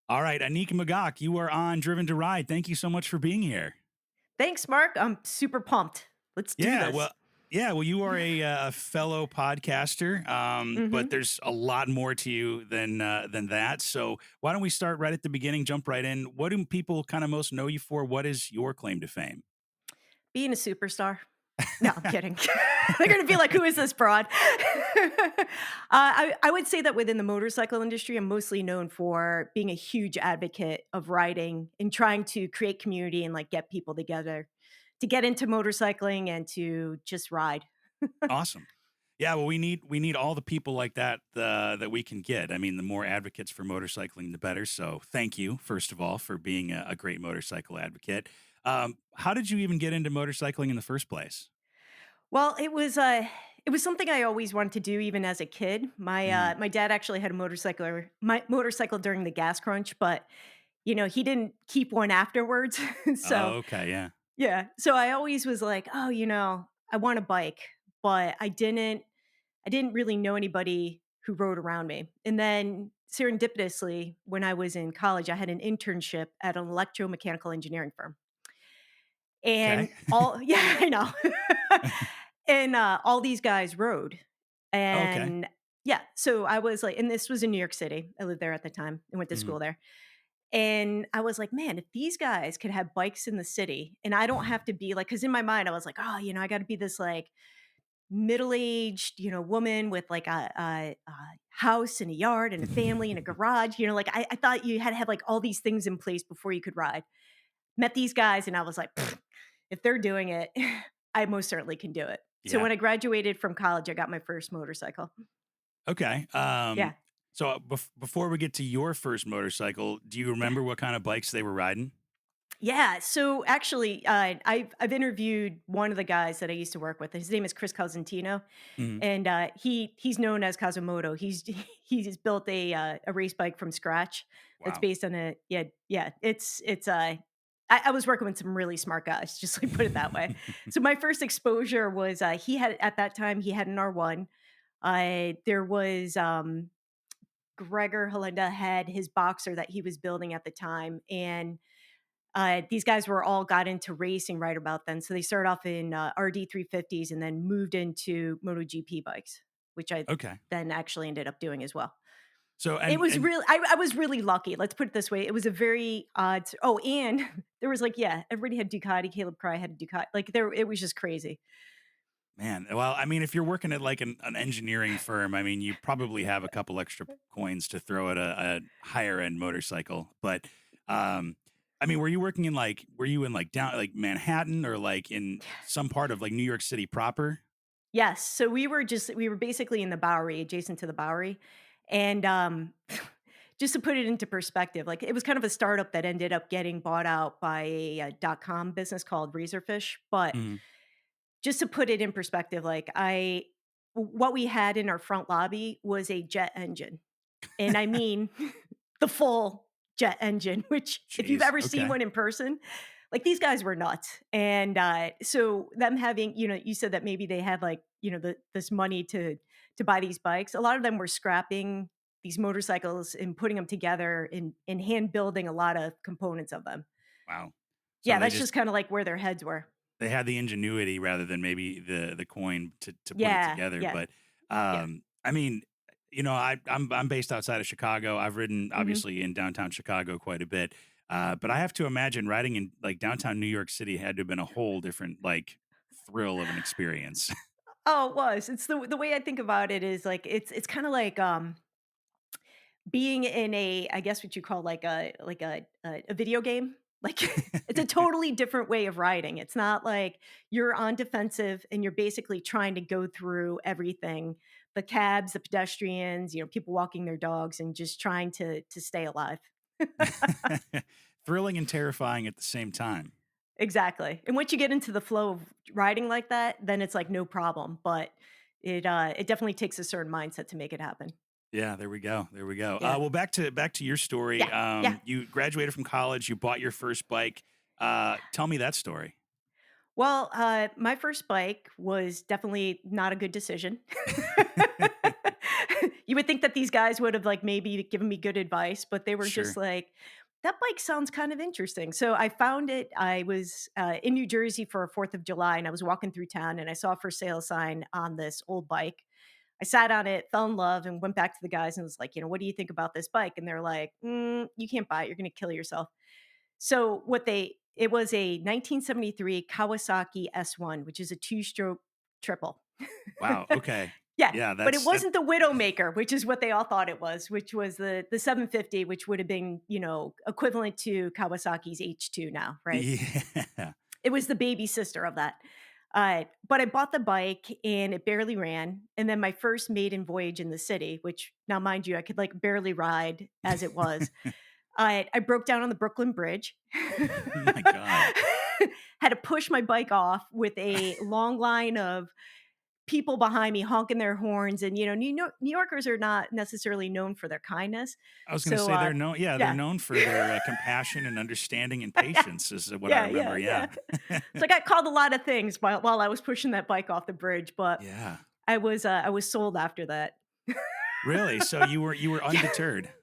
All right, Annick and Magac, you are on Driven to Ride. Thank you so much for being here. Thanks, Mark. I'm super pumped. Let's do Yeah, this. well, yeah, you are a fellow podcaster, but hmm there's a lot more to you than that. So why don't we start right at the beginning, jump right in? What do people kind of most know you for? What is your claim to fame? Being a superstar. No, I'm kidding. They're going to be like, who is this broad? I would say that within the motorcycle industry, I'm mostly known for being a huge advocate of riding and trying to create community and like get people together to get into motorcycling and to just ride. Awesome. Yeah, well, we need all the people like that that we can get. I mean, the more advocates for motorcycling, the better. So, thank you first of all for being a great motorcycle advocate. How did you even get into motorcycling in the first place? Well, it was something I always wanted to do even as a kid. My dad actually had a motorcycle during the gas crunch, but he didn't keep one afterwards. So, Oh, okay, yeah. yeah. So I always was like, "Oh, I want a bike," but I didn't really know anybody who rode around me. And then serendipitously, when I was in college, I had an internship at an electromechanical engineering firm. Okay. And all yeah, I know. And, all these guys rode. Okay. And yeah, so I was like and this was in New York City. I lived there at the time and went to Mhm. school there. And I was like, "Man, if these guys could have bikes in the city and I don't have to be like" because in my mind, I was like, "Oh, I gotta be this, like, middle-aged, woman with, like, a house and a yard and a family and a garage," like, I thought you had to have, like, all these things in place before you could ride. Met these guys and I was like, "Pfft, if they're doing it, I most certainly can do it." So Yeah. when I graduated from college, I got my first motorcycle. Okay. Yeah. So before we get to your first motorcycle, do you Yeah. remember what kind of bikes they were riding? Yeah, so actually, I've interviewed one of the guys that I used to work with. His name is Chris Cosentino, Mhm. and he's known as Moto. He's built a race bike from scratch that's Wow. based on a yeah. I was working with some really smart guys, just like put it that way. So my first exposure was he had at that time he had an R1. There was Gregor Halinda had his boxer that he was building at the time, and these guys were all got into racing right about then. So they started off in RD 350s and then moved into MotoGP bikes, which I Okay. then actually ended up doing as well. So It was and really, I was really lucky. Let's put it this way: it was a very odd. Oh, and there was like, yeah, everybody had Ducati. Caleb Cry had a Ducati. Like there, it was just crazy. man, well, I mean, if you're working at like an engineering firm, I mean, you probably have a couple extra coins to throw at a higher end motorcycle. But I mean, were you in like down like Manhattan or like in some part of like New York City proper? Yes. So we were basically in the Bowery, adjacent to the Bowery. And just to put it into perspective, like it was kind of a startup that ended up getting bought out by a .com business called Razorfish. But Mhm. just to put it in perspective, like what we had in our front lobby was a jet engine. And I mean the full jet engine, which if you've Jeez. ever seen Okay. one in person, like these guys were nuts. And so them having, you said that maybe they had like, this money to buy these bikes. A lot of them were scrapping these motorcycles and putting them together and hand building a lot of components of them. Wow. So Yeah, that's just kind of like where their heads were. they had the ingenuity rather than maybe the coin to put it Yeah, together. yeah, But yeah. I mean, I'm based outside of Chicago. I've ridden hmm obviously in downtown Chicago quite a bit. But I have to imagine riding in like downtown New York City had to have been a whole different like thrill of an experience. Oh, it was. It's the way I think about it is like it's kind of like being in a I guess what you call like a video game. Like it's a totally different way of writing. It's not like you're on defensive and you're basically trying to go through everything, the cabs, the pedestrians, people walking their dogs and just trying to stay alive. Thrilling and terrifying at the same time. Exactly. And once you get into the flow of riding like that, then it's like no problem, but it definitely takes a certain mindset to make it happen. Yeah, there we go. There we go. Yeah. Well, back to your story. Yeah. Yeah. You graduated from college. You bought your first bike. Tell me that story. Well, my first bike was definitely not a good decision. You would think that these guys would have, like, maybe given me good advice, but they were just Sure. like, "That bike sounds kind of interesting." So I found it. I was, in New Jersey for a 4th of July, and I was walking through town, and I saw a for sale sign on this old bike. I sat on it, fell in love, and went back to the guys and was like, "What do you think about this bike?" And they're like, You can't buy it. You're gonna kill yourself." So it was a 1973 Kawasaki S1, which is a two-stroke triple. Wow. Okay. Yeah, Yeah, but it that wasn't the Widowmaker, which is what they all thought it was, which was the 750, which would have been, equivalent to Kawasaki's H2 now, right? yeah. It was the baby sister of that. But I bought the bike and it barely ran. And then my first maiden voyage in the city, which now mind you, I could like barely ride as it was. I broke down on the Brooklyn Bridge. Oh my god. Had to push my bike off with a long line of people behind me honking their horns. And New Yorkers are not necessarily known for their kindness. I was gonna So say they're known yeah, they're yeah. known for their, compassion and understanding and patience is what I Yeah, remember, yeah, yeah. yeah. So I got called a lot of things while I was pushing that bike off the bridge, but Yeah. I was sold after that. Really? So you were Yeah. undeterred?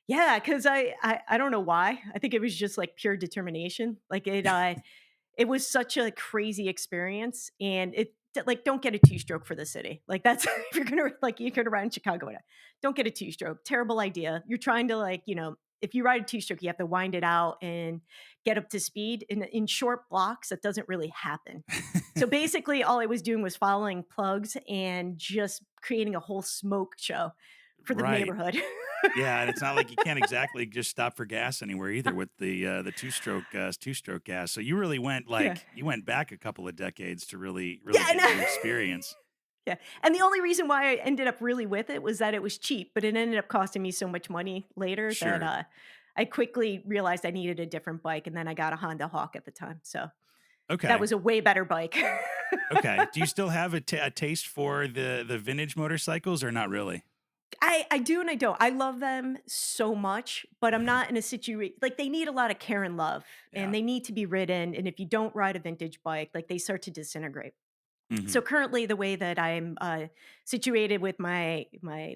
Yeah, 'cause I don't know why. I think it was just, like, pure determination. Like, it was such a crazy experience, and like, don't get a two-stroke for the city. Like, that's if you're gonna ride in Chicago, don't get a two-stroke. Terrible idea. You're trying to, like, if you ride a two-stroke, you have to wind it out and get up to speed. In short blocks, that doesn't really happen. So, basically, all I was doing was following plugs and just creating a whole smoke show for the Right. neighborhood. Yeah, and it's not like you can't exactly just stop for gas anywhere either with the two-stroke gas. So you really went Yeah. you went back a couple of decades to Yeah, really I get your know. experience. Yeah, and the only reason why I ended up really with it was that it was cheap, but it ended up costing me so much money later that, Sure. I quickly realized I needed a different bike, and then I got a Honda Hawk at the time, so that Okay. was a way better bike. Okay. Do you still have a taste for the vintage motorcycles or not really? I do and I don't. I love them so much, but I'm Mhm. not in a situation like, they need a lot of care and love, and Yeah. they need to be ridden, and if you don't ride a vintage bike, like, they start to disintegrate. So Mhm. currently, the way that I'm situated with my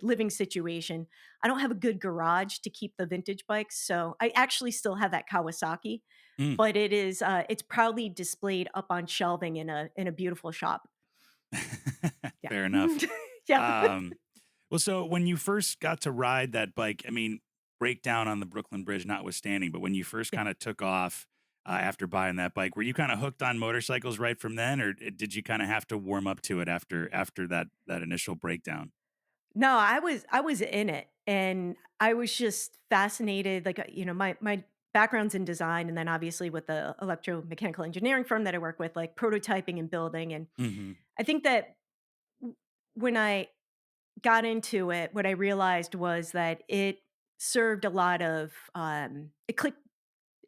living situation, I don't have a good garage to keep the vintage bikes. So I actually still have that Kawasaki, Mm. but it's proudly displayed up on shelving in a beautiful shop. Yeah, Fair enough. yeah, Um, well, so when you first got to ride that bike, I mean, breakdown on the Brooklyn Bridge notwithstanding, but when you first yeah. kind of took off after buying that bike, were you kind of hooked on motorcycles right from then, or did you kind of have to warm up to it after that initial breakdown? No, I was in it, and I was just fascinated. Like my background's in design, and then obviously with the electromechanical engineering firm that I work with, like prototyping and building, and Hmm. I think that when I got into it, what I realized was that it served a lot of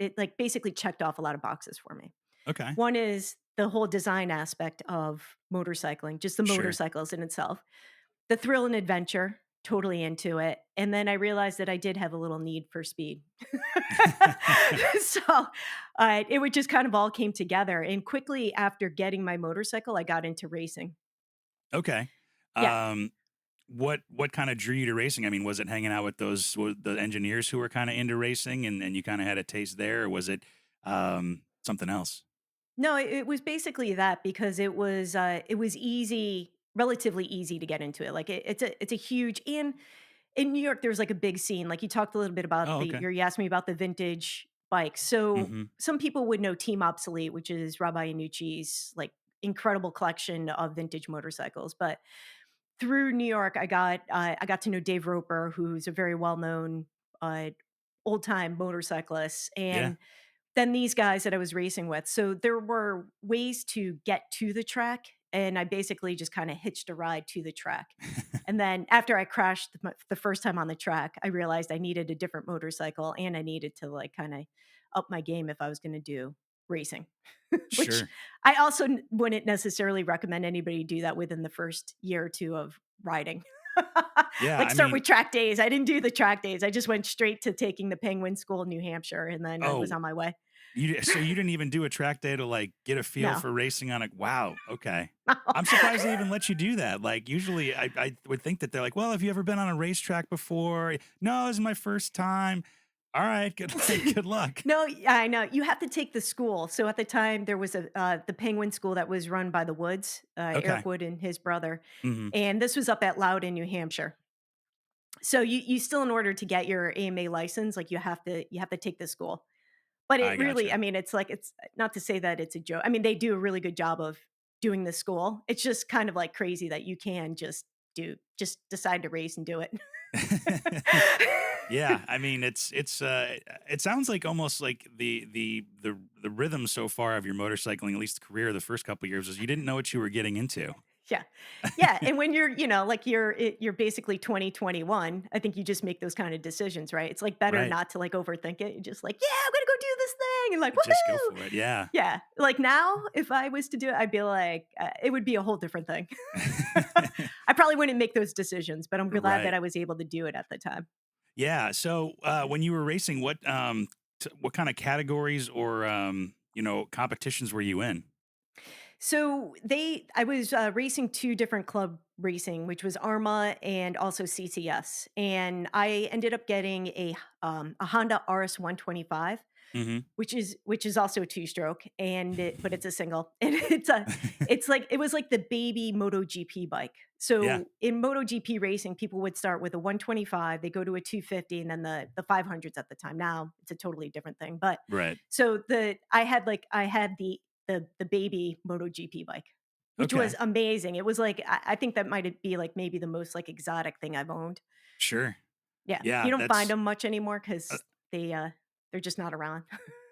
it like basically checked off a lot of boxes for me. Okay, One is the whole design aspect of motorcycling, just the sure. motorcycles in itself. The thrill and adventure, totally into it. And then I realized that I did have a little need for speed. So it would just kind of all came together. And quickly after getting my motorcycle, I got into racing. Okay. Yeah. Um, what kind of drew you to racing? I mean, was it hanging out with the engineers who were kind of into racing, and you kind of had a taste there, or was it something else? No, it was basically that because it was easy, relatively easy to get into it. Like it's a huge and in New York there's like a big scene. Like you talked a little bit about Oh, okay. you asked me about the vintage bikes. So Hmm. some people would know Team Obsolete, which is Rabbi Annucci's like incredible collection of vintage motorcycles. But through New York, I got to know Dave Roper, who's a very well known uh, old time motorcyclist, Yeah. and than these guys that I was racing with. So there were ways to get to the track, and I basically just kinda hitched a ride to the track. And then after I crashed the first time on the track, I realized I needed a different motorcycle and I needed to, like, kinda up my game if I was gonna do racing, which Sure. I also wouldn't necessarily recommend anybody do that within the first year or 2 of riding. Yeah. Like, I start mean, with track days. I didn't do the track days. I just went straight to taking the Penguin School in New Hampshire, and then I was oh, on my way. So you didn't even do a track day to like get a feel No. for racing on a wow, okay. I'm surprised they even let you do that. Like usually I would think that they're like, well, have you ever been on a racetrack before? No, this is my first time. All right, good good luck. No, yeah, I know. You have to take the school. So at the time, there was the Penguin School that was run by the Woods, Okay. Eric Wood and his brother, Hmm. and this was up at Loudon, New Hampshire. So you still, in order to get your AMA license, like you have to take the school. But I it really, gotcha. I mean, it's like it's not to say that it's a joke. I mean, they do a really good job of doing the school. It's just kind of like crazy that you can just decide to race and do it. Yeah, I mean it sounds like almost like the rhythm so far of your motorcycling, at least career, the first couple years, is you didn't know what you were getting into. Yeah. Yeah, and when you're, like, you're basically 2021, I think you just make those kind of decisions, right? It's, like, better Right. not to, like, overthink it. You're just like, "Yeah, I'm gonna go do this thing," and like, Just go "Woohoo!" for it. Yeah. Yeah. Like, now, if I was to do it, I'd be like, it would be a whole different thing. I probably wouldn't make those decisions, but I'm glad that Right. I was able to do it at the time. Yeah. So when you were racing, what kind of categories or competitions were you in? So I was racing two different club racing, which was AHRMA and also CCS, and I ended up getting a Honda RS 125, Hmm. which is also a two stroke, but it's a single, and it's like it was like the baby MotoGP bike. Yeah. So in MotoGP racing, people would start with a 125, they go to a 250, and then the 500s at the time. Now it's a totally different thing, but Right. so I had the baby MotoGP bike, which was Okay. amazing. It was like I think that might be like maybe the most like exotic thing I've owned. Sure. Yeah, you Yeah. don't find That's them much anymore uh, because they're just not around.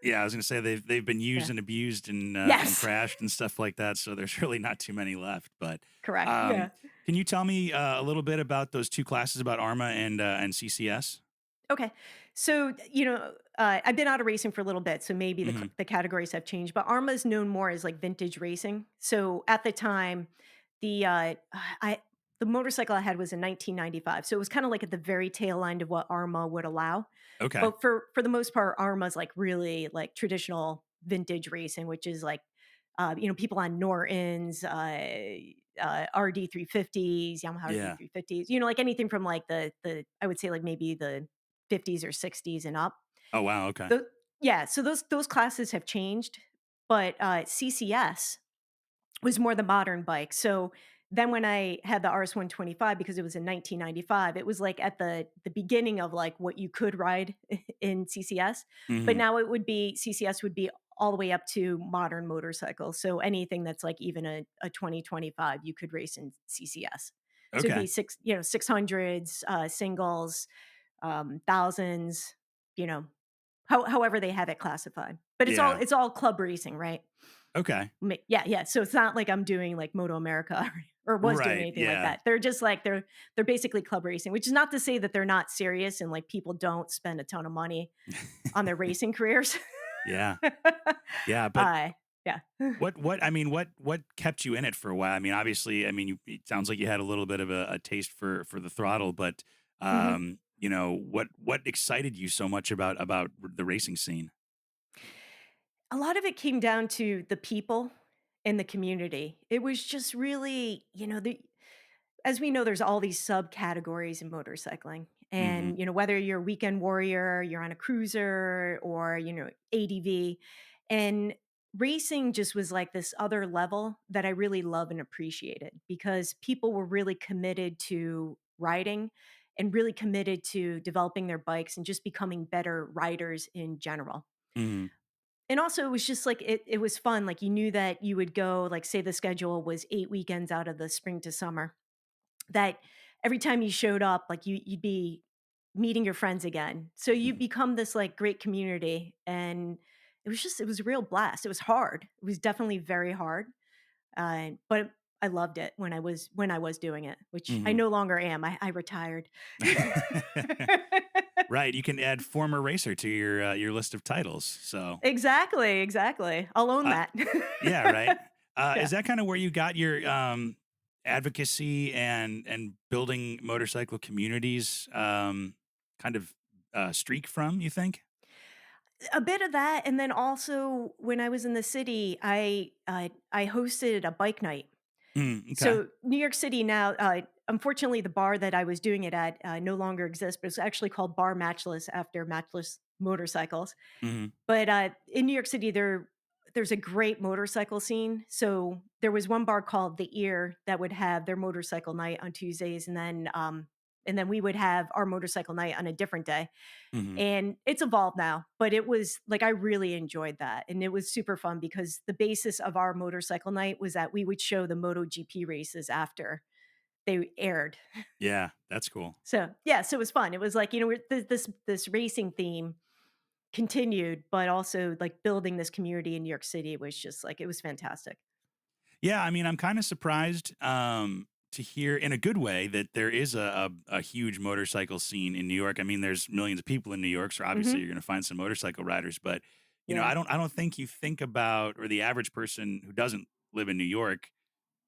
yeah. I was gonna say they've been used Yeah. and abused and Yes. crashed and stuff like that. So there's really not too many left. But Correct. um, Yeah. can you tell me a little bit about those two classes about ARMA and CCS? Okay. So, I've been out of racing for a little bit, so maybe the Hmm. the categories have changed, but ARMA is known more as like vintage racing. So at the time, the I the motorcycle I had was in 1995. So it was kind of like at the very tail end of what ARMA would allow. Okay. But for the most part, ARMA's like really like traditional vintage racing, which is like people on Nortons, RD 350s, Yamaha RD Yeah. 350s, like anything from like the I would say like maybe the 50s or 60s and up. Oh wow. Okay. Tho Yeah, so those classes have changed, but, CCS was more the modern bike. So then when I had the RS-125, because it was in 1995, it was like at the beginning of like what you could ride in CCS, but Hmm. now CCS would be all the way up to modern motorcycles. So anything that's like even a 2025, you could race in CCS. So it'd be Okay. 600s, singles, thousands, you know, however they have it classified. But it's all Yeah. it's all club racing, right? Okay. Yeah, yeah. So it's not like I'm doing like Moto America or was doing Right. anything like Yeah. that. They're just like they're basically club racing, which is not to say that they're not serious and like people don't spend a ton of money on their racing careers. Yeah. Yeah. But uh yeah. what kept you in it for a while? I mean, obviously, I mean, it sounds like you had a little bit of a taste for the throttle, but Mhm. what excited you so much about the racing scene? A lot of it came down to the people in the community. It was just really, as we know, there's all these subcategories in motorcycling. Hmm. And, whether you're a weekend warrior, you're on a cruiser, or, ADV. And racing just was like this other level that I really love and appreciated because people were really committed to riding and really committed to developing their bikes and just becoming better riders in general. Hmm. And also, it was just like it was fun. Like you knew that you would go, like, say the schedule was 8 weekends out of the spring to summer, that every time you showed up, like you'd be meeting your friends again. So you Hmm. become this like great community. And it was a real blast. It was hard. It was definitely very hard. But I loved it when I was doing it, which I Hmm. no longer am. I retired. Right. You can add former racer to your list of titles. So, Exactly, exactly. I'll own uh, that. yeah. Right. Is Yeah. that kind of where you got your advocacy and building motorcycle communities kind of streak from? You think? A bit of that, and then also when I was in the city, I hosted a bike night. Mm, okay. So New York City now, unfortunately, the bar that I was doing it at no longer exists, but it's actually called Bar Matchless after matchless motorcycles. Mhm. But in New York City, there's a great motorcycle scene. So there was one bar called the Ear that would have their motorcycle night on Tuesdays, and then we would have our motorcycle night on a different day. Mhm. And it's evolved now, but it was like I really enjoyed that, and it was super fun because the basis of our motorcycle night was that we would show the MotoGP races after they aired. Yeah, that's cool. So, yeah, so it was fun. It was like, this racing theme continued, but also, like, building this community in New York City was just, like, it was fantastic. Yeah, I mean, I'm kinda surprised, to hear in a good way that there is a huge motorcycle scene in New York. I mean, there's millions of people in New York, so obviously Mhm. you're gonna find some motorcycle riders, but, Yeah. I don't think you think about or the average person who doesn't live in New York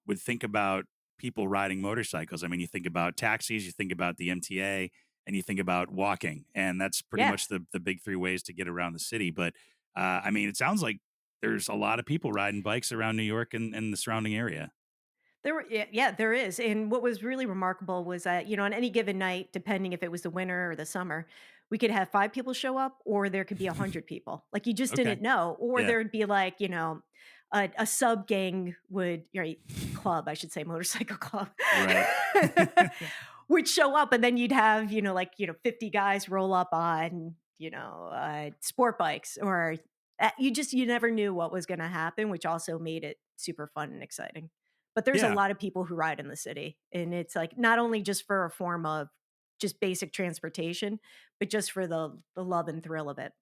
would think about people riding motorcycles. I mean, you think about taxis, you think about the MTA, and you think about walking, and that's pretty Yeah. much the big 3 ways to get around the city, but, I mean, it sounds like there's a lot of people riding bikes around New York and the surrounding area. There were yeah, there is, and what was really remarkable was that, on any given night, depending if it was the winter or the summer, we could have 5 people show up or there could be 100 people. Like, you just Okay. didn't know, or Yeah. there'd be, like, a sub gang would right, club, I should say, motorcycle club, Right. would show up, and then you'd have, 50 guys roll up on, sport bikes or, you never knew what was gonna happen, which also made it super fun and exciting. But there's a Yeah, lot of people who ride in the city, and it's, like, not only just for a form of just basic transportation, but just for the love and thrill of it.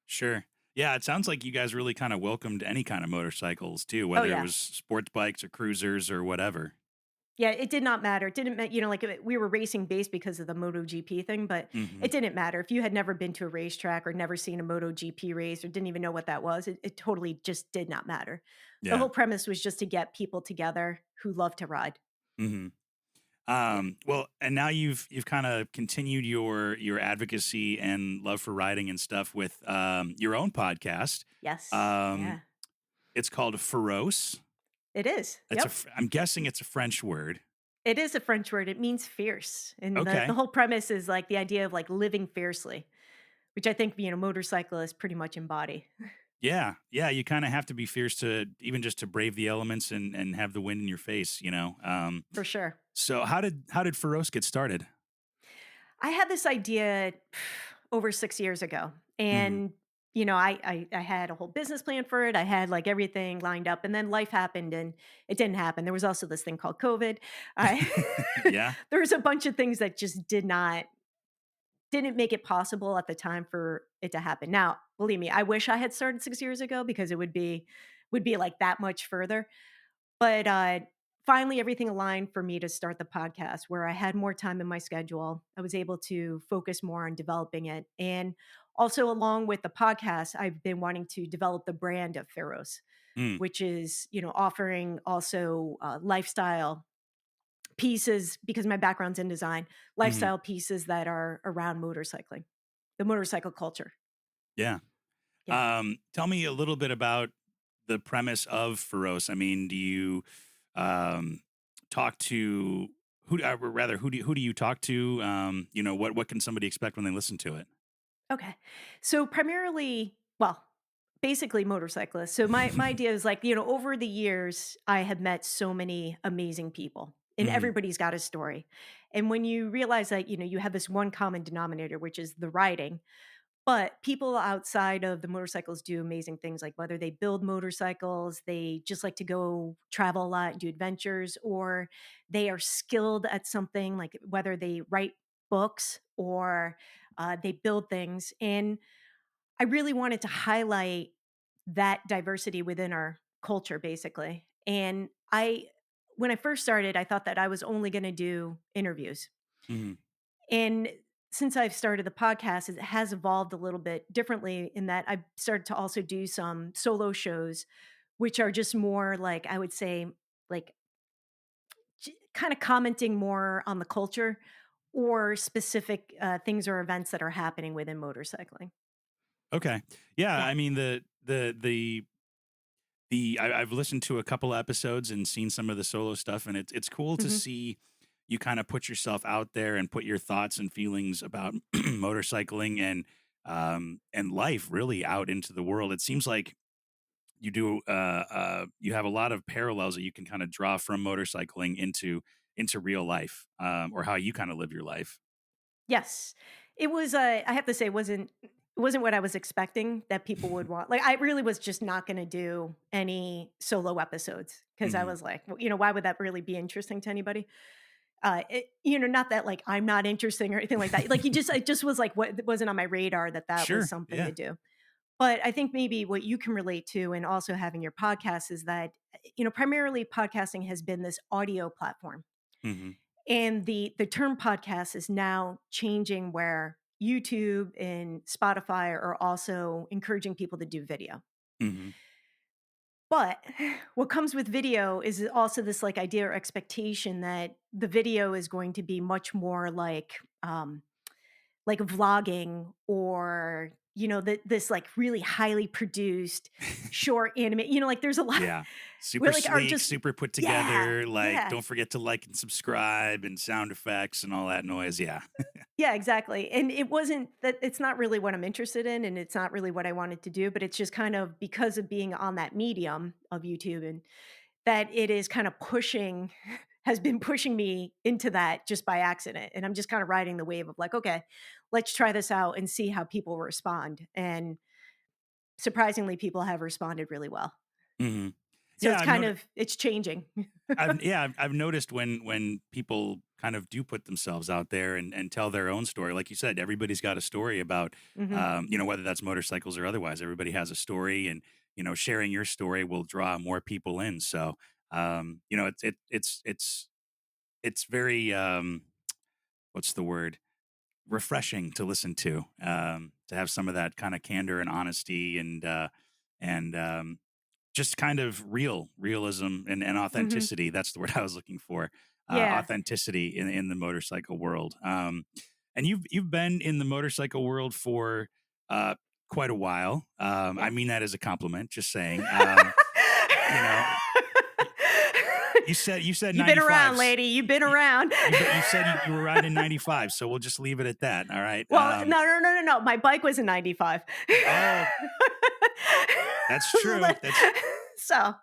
sure. Yeah, it sounds like you guys really kinda welcomed any kind of motorcycles too, Oh, whether it yeah. was sports bikes or cruisers or whatever. Yeah, it did not matter. It didn't like, we were racing based because of the MotoGP thing, but it Mhm. didn't matter. If you had never been to a racetrack or never seen a MotoGP race or didn't even know what that was, it totally just did not matter. The Yeah. whole premise was just to get people together who love to ride. Mhm. Yeah. Well, and now you've kind of continued your advocacy and love for writing and stuff with your own podcast. Yes. Um, Yeah. it's called Feroce. It is. It's Yep. I'm guessing it's a French word. It is a French word. It means fierce. And the Okay. whole premise is like the idea of like living fiercely, which I think, motorcyclists pretty much embody Yeah, yeah. You kind of have to be fierce to even just to brave the elements and have the wind in your face. for sure. So how did Feroce get started? I had this idea over 6 years ago. Hmm. And, I had a whole business plan for it. I had like everything lined up. And then life happened and it didn't happen. There was also this thing called COVID. I Yeah. there was a bunch of things that just didn't make it possible at the time for it to happen. Now, believe me, I wish I had started 6 years ago because it would be like that much further. But, finally, everything aligned for me to start the podcast where I had more time in my schedule. I was able to focus more on developing it. And also, along with the podcast, I've been wanting to develop the brand of Feroce, Mm, which is, offering also lifestyle pieces because my background's in design, hmm. lifestyle pieces that are around motorcycling, the motorcycle culture. Yeah. Yeah. Tell me a little bit about the premise of Feroce. I mean, do you um, talk to or rather who do you talk to? What can somebody expect when they listen to it? Okay. So primarily, well, basically motorcyclists. So my idea is like, over the years, I have met so many amazing people and Hmm. everybody's got a story. And when you realize that, you have this one common denominator, which is the riding, but people outside of the motorcycles do amazing things like whether they build motorcycles, they just like to go travel a lot and do adventures, or they are skilled at something like whether they write books or they build things. And I really wanted to highlight that diversity within our culture, basically. And when I first started, I thought that I was only going to do interviews. Hmm. And since I've started the podcast, it has evolved a little bit differently in that I've started to also do some solo shows, which are just more like, I would say, like kind of commenting more on the culture or specific things or events that are happening within motorcycling. Okay. Yeah, Yeah. I mean I've listened to a couple episodes and seen some of the solo stuff, and it's cool to Mhm. see you kind of put yourself out there and put your thoughts and feelings about motorcycling and life really out into the world. It seems like you have a lot of parallels that you can kind of draw from motorcycling into real life, or how you kind of live your life. Yes. It was, I have to say it wasn't what I was expecting that people would want. Like, I really was just not gonna do any solo episodes because I Hmm. was like, "Well, why would that really be interesting to anybody?" Not that, like, I'm not interesting or anything like that. Like, it just was like what it wasn't on my radar that that was Sure. something Yeah. to do. But I think maybe what you can relate to and also having your podcast is that, primarily podcasting has been this audio platform. Hmm. And the term podcast is now changing where YouTube and Spotify are also encouraging people to do video. Hmm. But what comes with video is also this like idea or expectation that the video is going to be much more like vlogging or this like really highly produced short anime. Like there's a lot Yeah. Super where like are sleek, just super put yeah, together. Like, yeah. don't forget to like and subscribe and sound effects and all that noise. Yeah. Yeah, exactly. And it wasn't that it's not really what I'm interested in and it's not really what I wanted to do, but it's just kind of because of being on that medium of YouTube and that it is kind of pushing has been pushing me into that just by accident. And I'm just kind of riding the wave of like, okay, let's try this out and see how people respond. And surprisingly, people have responded really well. Hmm. So Yeah. it's kind of it's changing. I've noticed when people kind of do put themselves out there and tell their own story. Like you said, everybody's got a story about, Hmm. whether that's motorcycles or otherwise. Everybody has a story, and sharing your story will draw more people in. So, it's very what's the word? Refreshing to listen to have some of that kind of candor and honesty and just kind of realism and Hmm. authenticity. That's the word I was looking for. Yeah. Authenticity in the motorcycle world. And you've been in the motorcycle world for uh, quite a while. I Yeah. mean that as a compliment. Just saying. You know, y- you said You've been around, 95s. lady. You've been You, around. you said you were riding 95, so we'll just leave it at that. All right. Well, no, no, no, no, no. My bike was a 95. Oh, that's So true. that so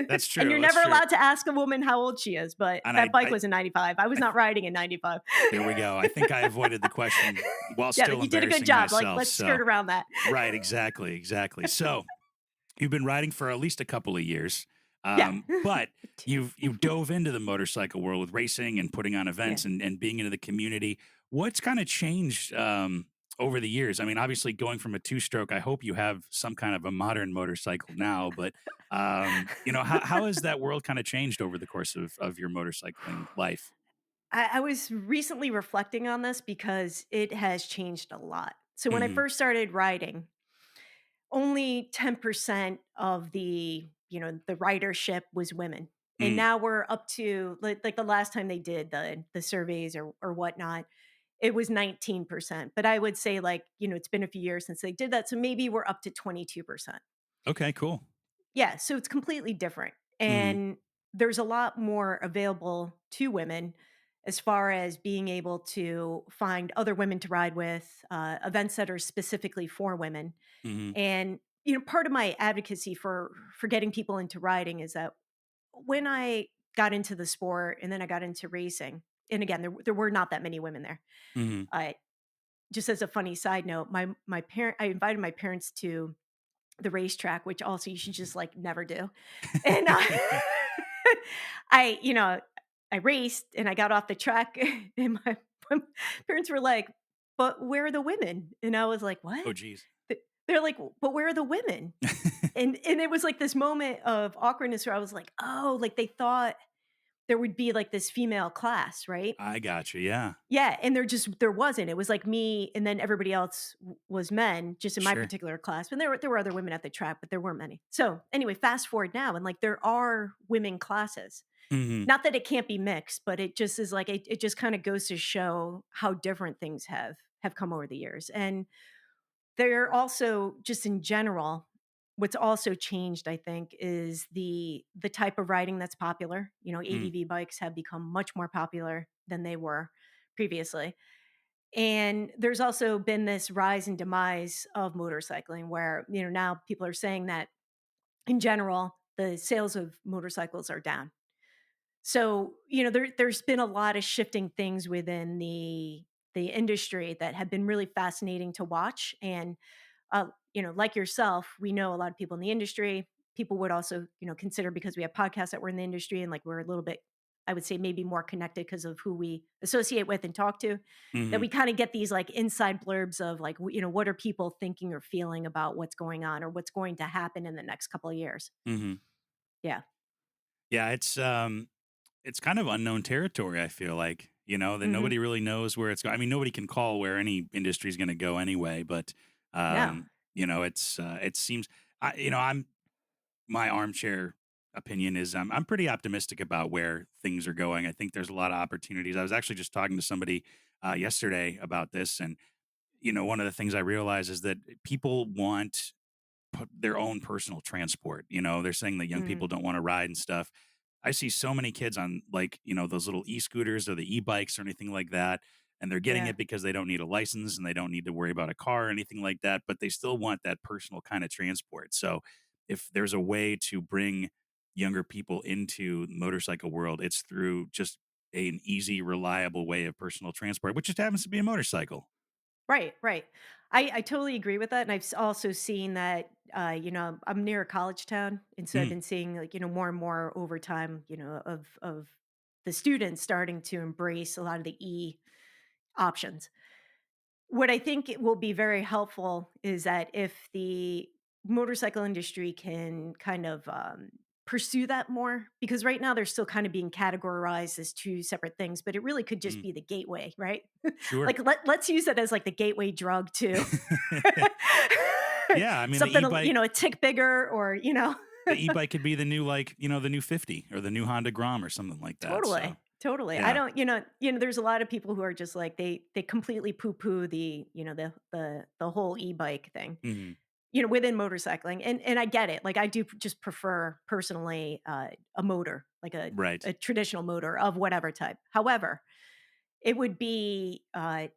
That's and you're true. That's never true. allowed to ask a woman how old she is, but And that bike I was a 95. I was not riding a 95. there we go. I think I avoided the question while Yeah, still you did a good embarrassing job. Like, myself. let's skirt So, around that. right, exactly, exactly. So, you've been riding for at least a couple of years, Yeah. but you've dove into the motorcycle world with racing and putting on Yeah. events and being into the community. What's kind of changed over the years? I mean, obviously, going from a two-stroke, I hope you have some kind of a modern motorcycle now. But how has that world kind of changed over the course of your motorcycling life? I was recently reflecting on this because it has changed a lot. So when I Hmm. first started riding, only 10% of the ridership was women. And Mm, now we're up to like the last time they did the surveys or whatnot, it was 19%. But I would say like, it's been a few years since they did that. So maybe we're up to 22%. okay, cool. Yeah. So it's completely different. Hmm. And there's a lot more available to women as far as being able to find other women to ride with, events that are specifically for women Hmm. and part of my advocacy for getting people into riding is that when I got into the sport and then I got into racing, and again, there were not that many women there. Hmm. I just as a funny side note, my parent I invited my parents to the racetrack, which also you should just like never do. And I, I raced and I got off the track and my parents were like, "But where are the women?" And I was like, "What?" Oh, geez. They're like, "But where are the women?" And it was like this moment of awkwardness where I was like, "Oh," like they thought there would be like this female class, right? I got you. Yeah, Yeah, and there wasn't. It was like me and then everybody else was men just in my sure. particular class. But there were other women at the track, but there weren't many. So, anyway, fast forward now and like there are women classes. Hmm. Not that it can't be mixed, but it just is like it just kind of goes to show how different things have come over the years. And They're also just in general, what's also changed, I think, is the type of riding that's popular. You know, Mm, ADV bikes have become much more popular than they were previously. And there's also been this rise and demise of motorcycling where, now people are saying that in general, the sales of motorcycles are down. So, there's been a lot of shifting things within the industry that have been really fascinating to watch. And like yourself, we know a lot of people in the industry. People would also, consider, because we have podcasts that we're in the industry and like we're a little bit, I would say, maybe more connected because of who we associate with and talk to, that mhm, we kind of get these like inside blurbs of like, what are people thinking or feeling about what's going on or what's going to happen in the next couple of years. mhm. Yeah. Yeah, it's kind of unknown territory, I feel like, that Hmm. nobody really knows where it's going. I mean, nobody can call where any industry is gonna go anyway, but, No. it seems I'm my armchair opinion is I'm pretty optimistic about where things are going. I think there's a lot of opportunities. I was actually just talking to somebody, yesterday about this, and, one of the things I realize is that people want their own personal transport. They're saying that young Mm, people don't want to ride and stuff. I see so many kids on like, those little e-scooters or the e-bikes or anything like that. And they're getting yeah. it because they don't need a license and they don't need to worry about a car or anything like that, but they still want that personal kind of transport. So if there's a way to bring younger people into the motorcycle world, it's through just an easy, reliable way of personal transport, which just happens to be a motorcycle. Right, right. I totally agree with that, and I've also seen that. I'm near a college town, and so I've Mm, been seeing like more and more over time, of the students starting to embrace a lot of the options. What I think it will be very helpful is that if the motorcycle industry can kind of pursue that more, because right now they're still kind of being categorized as two separate things, but it really could just mm, be the gateway, right? sure. Like let's use it as like the gateway drug to Yeah, I mean, something, a tick bigger or, the e-bike could be the new, like, the new 50 or the new Honda Grom or something like that, so, totally. Totally. I yeah. don't, there's a lot of people who are just like they completely poo-poo the, the whole e-bike thing. Mhm. Within motorcycling, and I get it, like, I do just prefer personally, a motor, like Right. a traditional motor of whatever type. However, it would be, I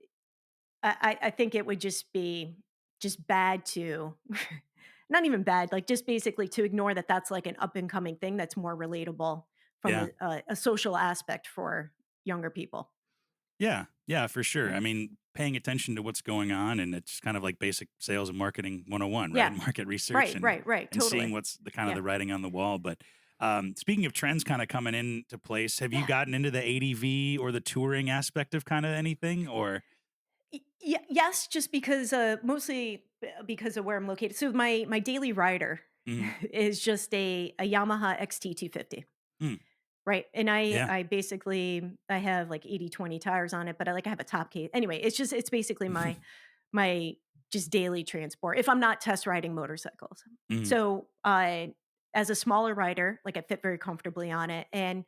think it would just be just bad to not even bad, like, just basically to ignore that that's, like, an up and coming thing that's more relatable from Yeah. a social aspect for younger people. Yeah. Yeah, for sure. Yeah. I mean, paying attention to what's going on, and it's kind of like basic sales and marketing 101, right? Yeah. Market research Right, and right, right, seeing totally. what's the kind of Yeah. the writing on the wall, but, speaking of trends kinda coming into place, have you Yeah. gotten into the ADV or the touring aspect of kinda anything, or Yes, just because, mostly because of where I'm located. So my daily rider Mhm. is just a Yamaha XT 250, Mm. right? And I Yeah. I basically I have like 80/20 tires on it, but I have a top case. Anyway, it's basically my just daily transport if I'm not test riding motorcycles. Mhm. So, as a smaller rider, like I fit very comfortably on it, and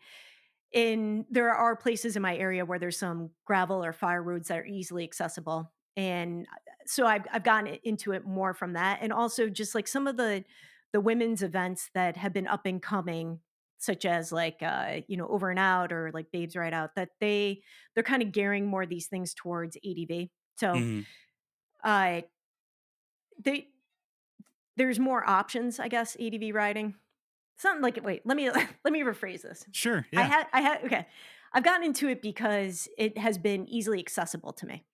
there are places in my area where there's some gravel or fire roads that are easily accessible, and so I've gotten into it more from that, and also just like some of the women's events that have been up and coming, such as like Over and Out or like Babes Ride Out, that they're kind of gearing more of these things towards ADV. So Mhm. uh, they there's more options, I guess, ADV riding. Something like wait, let me let me rephrase this. Sure, yeah. I had okay. I've gotten into it because it has been easily accessible to me,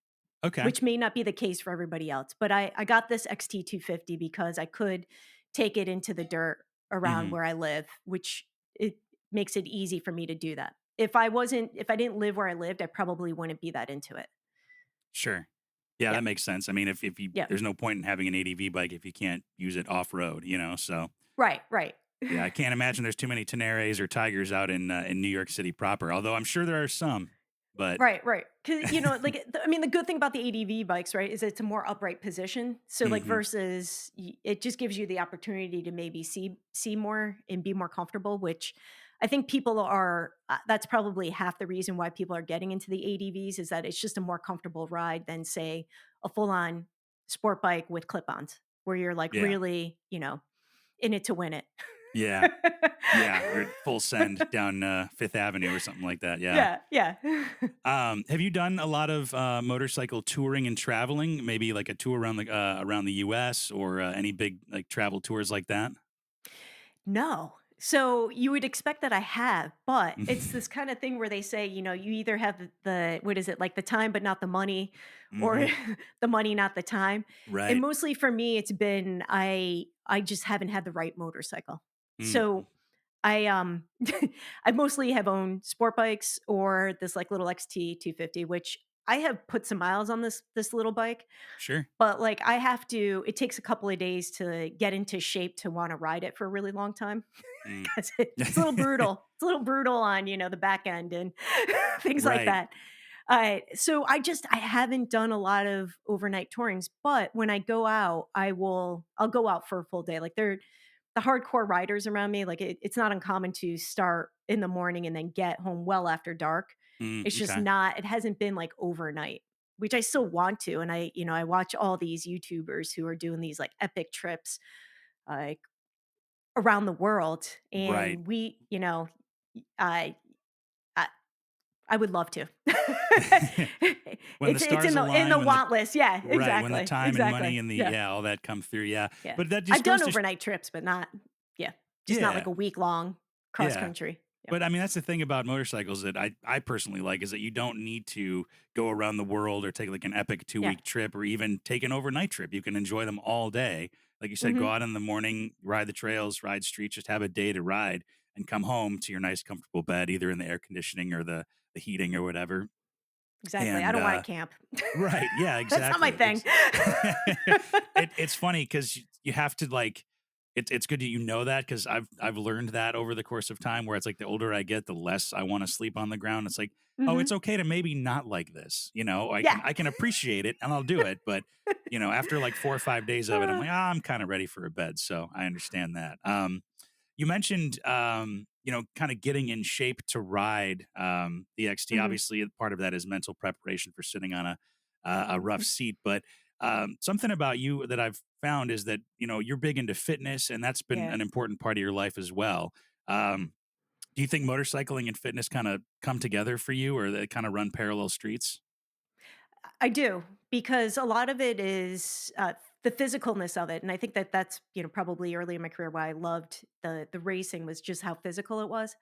Okay. which may not be the case for everybody else. But I got this XT 250 because I could take it into the dirt around Mhm. where I live, which it makes it easy for me to do that. If I didn't live where I lived, I probably wouldn't be that into it. Sure. Yeah, Yeah. that makes sense. I mean, if you Yeah. there's no point in having an ADV bike if you can't use it off-road, so Right. Right. yeah, I can't imagine there's too many Tenares or Tigers out in New York City proper, although I'm sure there are some, but Right, right. Because like, I mean, the good thing about the ADV bikes, right, is it's a more upright position. So, like, Mhm. versus it just gives you the opportunity to maybe see more and be more comfortable. Which I think people are. That's probably half the reason why people are getting into the ADVs is that it's just a more comfortable ride than, say, a full on. sport bike with clip-ons, where you're like Yeah. really, in it to win it. Yeah. Yeah. Or full send down Fifth Avenue or something like that. Yeah. Yeah, yeah. Have you done a lot of motorcycle touring and traveling? Maybe like a tour around the U.S. or any big like travel tours like that? No. So you would expect that I have, but it's this kind of thing where they say, you either have the what is it, like the time but not the money, or Hmm. the money not the time. And Right. mostly for me, it's been I just haven't had the right motorcycle. Mm. So I I mostly have owned sport bikes or this like little XT 250, which I have put some miles on this little bike, Sure. but like it takes a couple of days to get into shape to want to ride it for a really long time. Mm. 'Cause it's a little brutal. It's a little brutal on, the back end and things like Right. that. So I haven't done a lot of overnight tourings, but when I go out, I'll go out for a full day. Like they're the hardcore riders around me, like it's not uncommon to start in the morning and then get home well after dark. Mm. It's just Okay. not, it hasn't been like overnight, which I still want to. And I watch all these YouTubers who are doing these like epic trips, like around the world. Right. And I I I would love to. When the It's stars in the align, want list. Yeah, right, when the exactly, time and money exactly. and the Yeah, all that come through, yeah. yeah. But that I've just done goes to overnight trips, but not yeah, just not like yeah, a week long cross yeah. country. Yeah. But I mean, that's the thing about motorcycles that I personally like is that you don't need to go around the world or take like an epic Yeah. 2 week trip or even take an overnight trip. You can enjoy them all day. Like you said, go Mhm. out in the morning, ride the trails, ride streets, just have a day to ride and come home to your nice, comfortable bed, either in the air conditioning or the heating or whatever. Exactly. I And don't wanna camp. right. Yeah, That's not my exactly. thing. It's funny because you have to like it's good that you know that because I've learned that over the course of time where it's like the older I get, the less I want to sleep on the ground. It's like, oh, it's Mhm. okay to maybe not like this. Yeah. I can appreciate it and I'll do it. But after like 4 or 5 days of it, I'm Uh, like, I'm kind of ready for a bed. So I understand that. You mentioned, kind of getting in shape to ride the XT. mhm. Obviously, part of that is mental preparation for sitting on a rough Mm, seat. But something about you that I've found is that you're big into fitness, and that's been yeah. an important part of your life as well. Um, do you think motorcycling and fitness kind of come together for you, or they kind of run parallel streets? I do, because a lot of it is, the physicalness of it, and I think that that's, probably early in my career why I loved the racing was just how physical it was.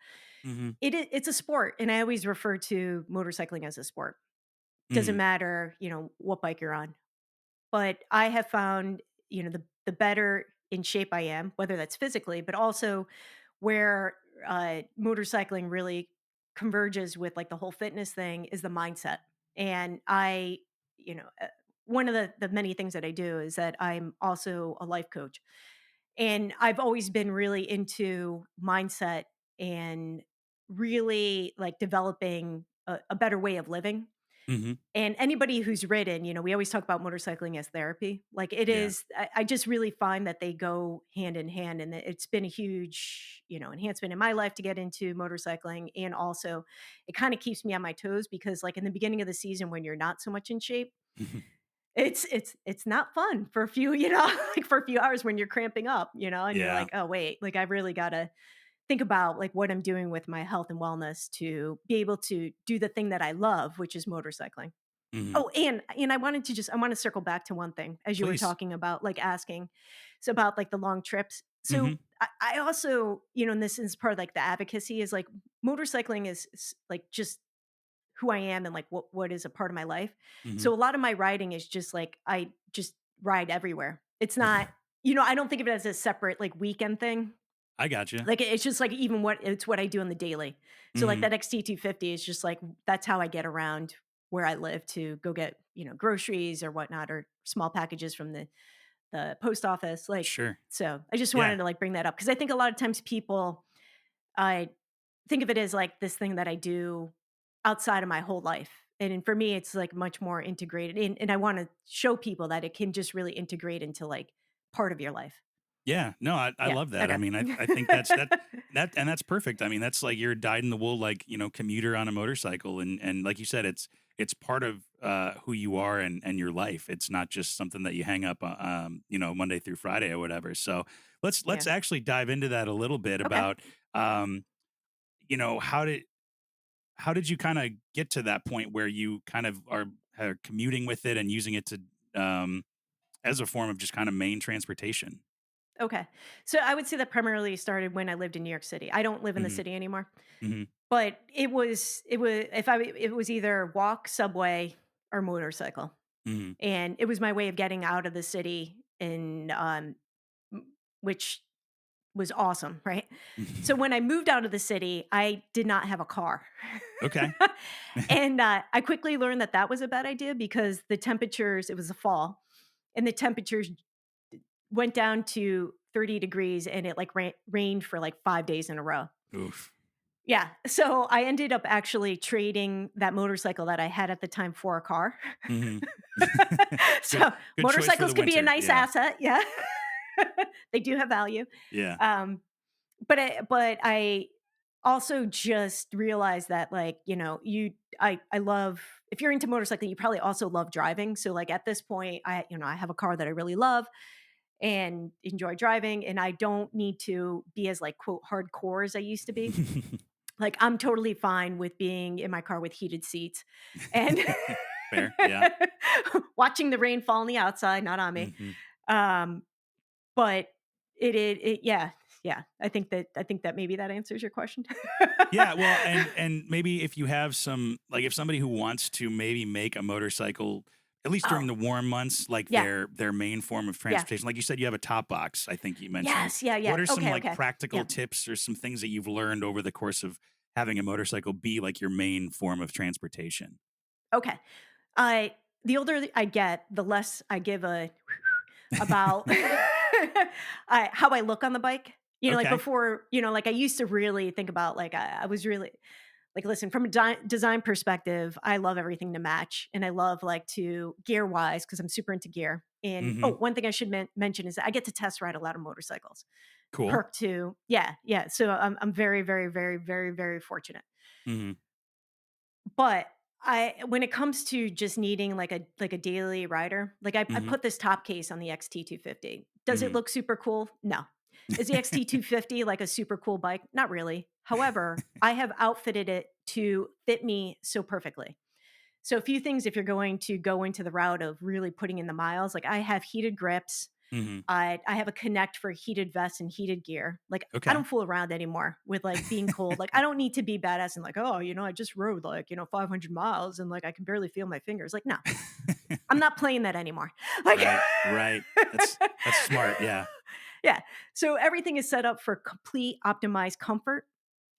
Hmm. It's a sport, and I always refer to motorcycling as a sport. Doesn't Hmm. matter, what bike you're on. But I have found, the better in shape I am, whether that's physically, but also where motorcycling really converges with like the whole fitness thing is the mindset. And you know, uh, one of the many things that I do is that I'm also a life coach. And I've always been really into mindset and really like developing a better way of living. Hmm. And anybody who's ridden, we always talk about motorcycling as therapy. Like it Yeah. is, I just really find that they go hand in hand. And it's been a huge, enhancement in my life to get into motorcycling. And also it kind of keeps me on my toes because like in the beginning of the season when you're not so much in shape, it's not fun for a few, like for a few hours when you're cramping up, and you're Yeah. like, oh wait, like I really gotta think about like what I'm doing with my health and wellness to be able to do the thing that I love, which is motorcycling. Hmm. Oh, and I want to circle back to one thing as you were Please. talking about like asking so about like the long trips. Hmm. So I also, and this is part of like the advocacy is like motorcycling is like just who I am and like what is a part of my life. Hmm. So a lot of my riding is just like I just ride everywhere. It's not, I don't think of it as a separate like weekend thing. I got you. Like, it's just, like, even what I do on the daily. So, like, Hmm. that XT250 is just, like, that's how I get around where I live to go get, groceries or whatnot or small packages from the post office, like, Sure. so I just Yeah. wanted to, like, bring that up because I think a lot of times people, I think of it as, like, this thing that I do outside of my whole life, and for me, it's, like, much more integrated, and I wanna show people that it can just really integrate into, like, part of your life. Yeah, no, I Yeah, love that. I okay. mean, I think that's perfect. I mean, that's like you're dyed in the wool, like commuter on a motorcycle, and like you said, it's it's part of who you are and your life. It's not just something that you hang up, Monday through Friday or whatever. So let's Yeah. actually dive into that a little bit Okay. about, um, how did you kind of get to that point where you kind of are commuting with it and using it to um, as a form of just kind of main transportation? Okay. So I would say that primarily started when I lived in New York City. I don't live in the Hmm. city anymore, Hmm. but it was if I it was either walk, subway, or motorcycle, Hmm. and it was my way of getting out of the city, and which was awesome, right? So when I moved out of the city, I did not have a car. Okay. And I quickly learned that that was a bad idea because the temperatures, it was a fall, and the temperatures went down to 30 degrees and it like rained for like 5 days in a row. Oof. Yeah. So I ended up actually trading that motorcycle that I had at the time for a car. Hmm. good So good choice for motorcycles the can be a winter. nice Yeah. asset. Yeah. They do have value. Yeah. Um, but I also just realized that, like, I love, if you're into motorcycling, you probably also love driving. So like at this point, I have a car that I really love and enjoy driving, and I don't need to be as like quote hardcore as I used to be. Like I'm totally fine with being in my car with heated seats and Fair. Yeah. watching the rain fall on the outside, not on me. Hmm. Um, but yeah, yeah. I think that maybe that answers your question. Yeah, well, and maybe if you have some, like, if somebody who wants to maybe make a motorcycle, at least during Oh, the warm months, like yeah, their main form of yeah. transportation, like you said, you have a top box, I think you mentioned. Yes, yeah, yeah. What are some Okay, like okay. practical Yeah. tips or some things that you've learned over the course of having a motorcycle be like your main form of transportation? Okay. I the older I get, the less I give a about how I look on the bike. Like Okay. before, like I used to really think about, like, I was really like, listen, from a design perspective, I love everything to match, and I love like to gear wise because I'm super into gear. And oh, Mhm. one thing I should mention is that I get to test ride a lot of motorcycles. Cool. Perk two, yeah, yeah. So I'm very, very, very, very, very fortunate. Mhm. But when it comes to just needing like a daily rider, like I Mhm. put this top case on the XT250. Does it Mhm. look super cool? No. Is the XT250 like a super cool bike? Not really. However, I have outfitted it to fit me so perfectly. So a few things if you're going to go into the route of really putting in the miles, like I have heated grips, Mhm. I have a connect for heated vests and heated gear. Like I Okay. don't fool around anymore with like being cold. Like I don't need to be badass and like, oh, I just rode like, 500 miles and like I can barely feel my fingers. Like, no, I'm not playing that anymore. Like, Right, right. That's smart, yeah. yeah. So everything is set up for complete optimized comfort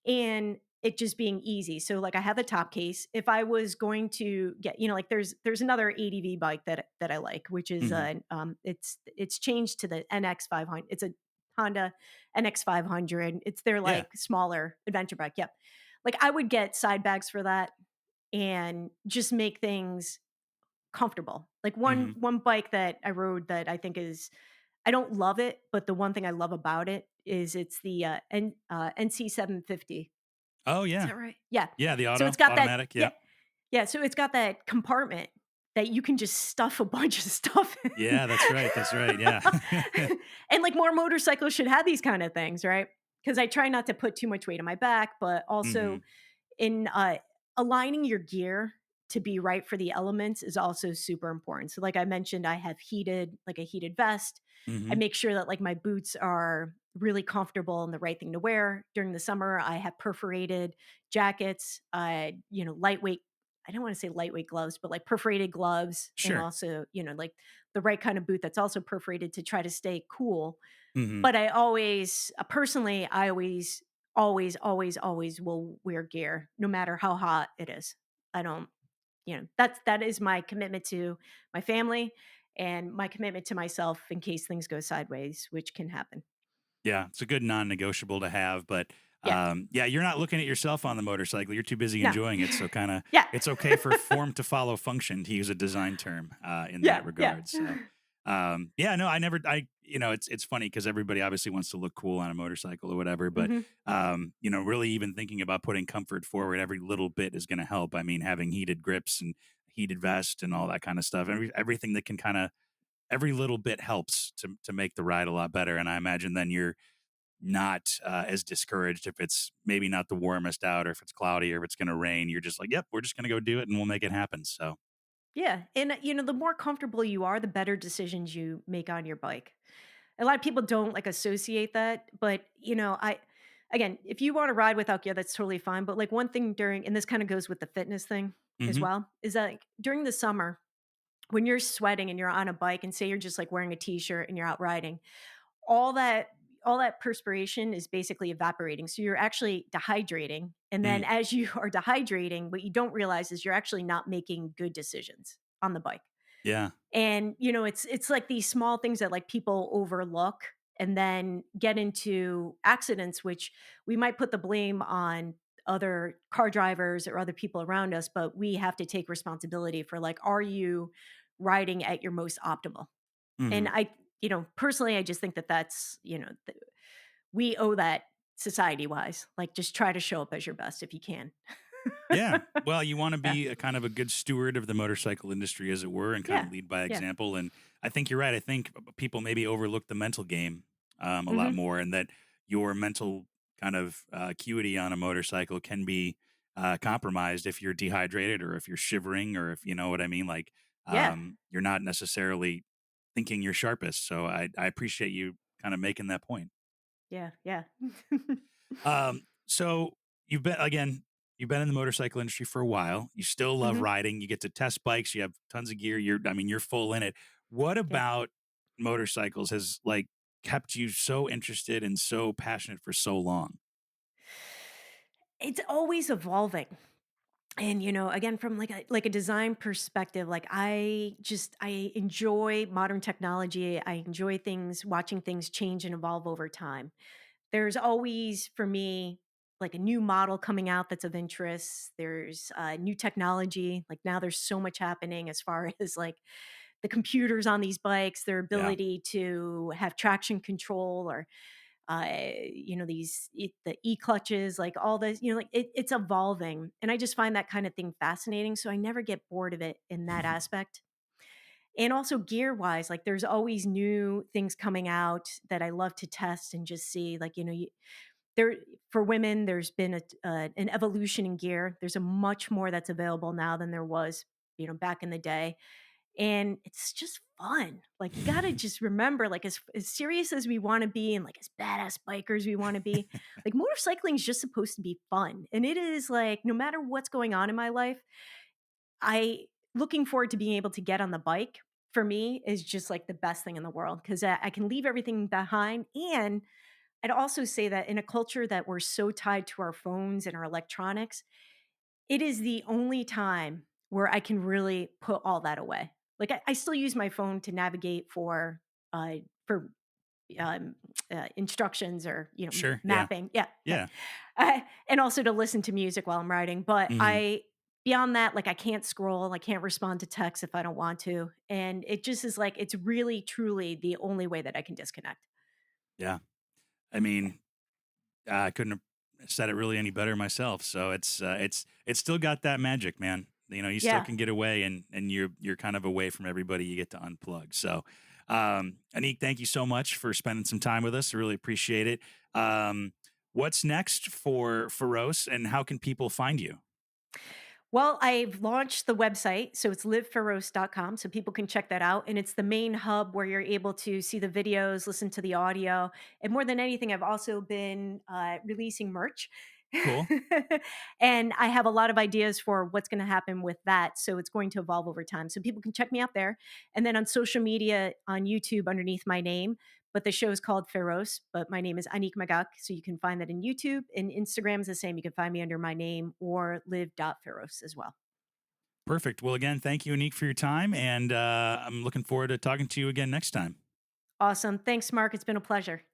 and it just being easy. So like I have the top case. If I was going to get, like there's another ADV bike that I like, which is Mhm. it's changed to the NX 500. It's a Honda NX 500. It's their Yeah. like smaller adventure bike. Yep. Like I would get side bags for that and just make things comfortable. Like one Mhm. one bike that I rode that I think is, I don't love it, but the one thing I love about it is it's the NC 750. Oh, Is yeah. that right? Yeah. Yeah, the So it's got that, automatic, yeah, yeah. yeah, so it's got that compartment that you can just stuff a bunch of stuff in. Yeah, that's right, yeah. And, like, more motorcycles should have these kinda things, right? Because I try not to put too much weight on my back, but also Mhm. in, aligning your gear to be right for the elements is also super important. So like I mentioned, I have a heated vest. I Mhm. make sure that like my boots are really comfortable and the right thing to wear. During the summer, I have perforated jackets, lightweight, I don't want to say lightweight gloves, but like perforated gloves, and Sure. also, like the right kind of boot that's also perforated to try to stay cool. Mhm. But I always, personally, I always, always, always will wear gear no matter how hot it is. I don't, that is my commitment to my family and my commitment to myself in case things go sideways, which can happen. Yeah, it's a good non-negotiable to have, but, Yeah. yeah, you're not looking at yourself on the motorcycle, you're too busy No. enjoying it, so kinda Yeah. it's okay for form to follow function, to use a design term, in Yeah. that Yeah. regard, so, Yeah, no, I never, it's funny because everybody obviously wants to look cool on a motorcycle or whatever, but, Mhm. really even thinking about putting comfort forward, every little bit is going to help. I mean, having heated grips and heated vest and all that kind of stuff, everything that can kind of, every little bit helps to make the ride a lot better. And I imagine then you're not as discouraged if it's maybe not the warmest out or if it's cloudy or if it's going to rain. You're just like, yep, we're just going to go do it and we'll make it happen. So, Yeah, and, the more comfortable you are, the better decisions you make on your bike. A lot of people don't, like, associate that, but, I again, if you wanna ride without gear, that's totally fine, but, like, one thing during and this kinda goes with the fitness thing as hmm, well, is that, like, during the summer, when you're sweating and you're on a bike and say you're just, like, wearing a t-shirt and you're out riding, all that all that perspiration is basically evaporating, so you're actually dehydrating, and then mm, as you are dehydrating, what you don't realize is you're actually not making good decisions on the bike. yeah, And, it's like these small things that, like, people overlook and then get into accidents, which we might put the blame on other car drivers or other people around us, but we have to take responsibility for, like, are you riding at your most optimal? hmm. And personally, I just think that that's, we owe that society-wise. Like, just try to show up as your best if you can. Yeah. Well, you want to Yeah. be a kind of a good steward of the motorcycle industry, as it were, and kind of Yeah. lead by Yeah. example. And I think you're right. I think people maybe overlook the mental game a lot Mhm. more, and that your mental kind of acuity on a motorcycle can be compromised if you're dehydrated or if you're shivering or if you know what I mean. Like Yeah. you're not necessarily thinking your sharpest. So I appreciate you kind of making that point. Yeah. Yeah. So you've been in the motorcycle industry for a while. You still love Mhm. riding. You get to test bikes. You have tons of gear. I mean, you're full in it. What Yeah. about motorcycles has like kept you so interested and so passionate for so long? It's always evolving. And, again, from like a design perspective, like I enjoy modern technology. I enjoy watching things change and evolve over time. There's always for me like a new model coming out that's of interest. There's new technology. Like now there's so much happening as far as like the computers on these bikes, their Yeah. ability to have traction control or the e clutches, like all this, like it's evolving, and I just find that kind of thing fascinating. So I never get bored of it in that aspect. And also gear wise, like there's always new things coming out that I love to test and just see. Like there for women, there's been an evolution in gear. There's a much more that's available now than there was, back in the day, and it's just fun. Like, you gotta just remember, like, as serious as we wanna be and, like, as badass bikers we wanna be, like, motorcycling is just supposed to be fun, and it is, like, no matter what's going on in my life, I looking forward to being able to get on the bike, for me, is just, like, the best thing in the world 'cause I can leave everything behind, and I'd also say that in a culture that we're so tied to our phones and our electronics, it is the only time where I can really put all that away. Like, I still use my phone to navigate uh, for, um, instructions or, Sure. Yeah. mapping. Yeah, okay. Yeah. And also to listen to music while I'm riding, but Hmm. beyond that, like, I can't scroll, I can't respond to text if I don't want to, and it just is like, it's really truly the only way that I can disconnect. Yeah. I Yeah. mean, I couldn't have said it really any better myself. So it's still got that magic, man. You know, you still Yeah. can get away and you're kind of away from everybody. You get to unplug. So, Anik, thank you so much for spending some time with us. I really appreciate it. What's next for Feroce and how can people find you? Well, I've launched the website, so it's liveferoce.com, so people can check that out. And it's the main hub where you're able to see the videos, listen to the audio. And more than anything, I've also been releasing merch. Cool. And I have a lot of ideas for what's going to happen with that. So it's going to evolve over time. So people can check me out there. And then on social media, on YouTube, underneath my name. But the show is called Feroce, but my name is Annick Magac. So you can find that in YouTube, and Instagram is the same. You can find me under my name or live.feroce as well. Perfect. Well, again, thank you, Anik, for your time. And I'm looking forward to talking to you again next time. Awesome. Thanks, Mark. It's been a pleasure.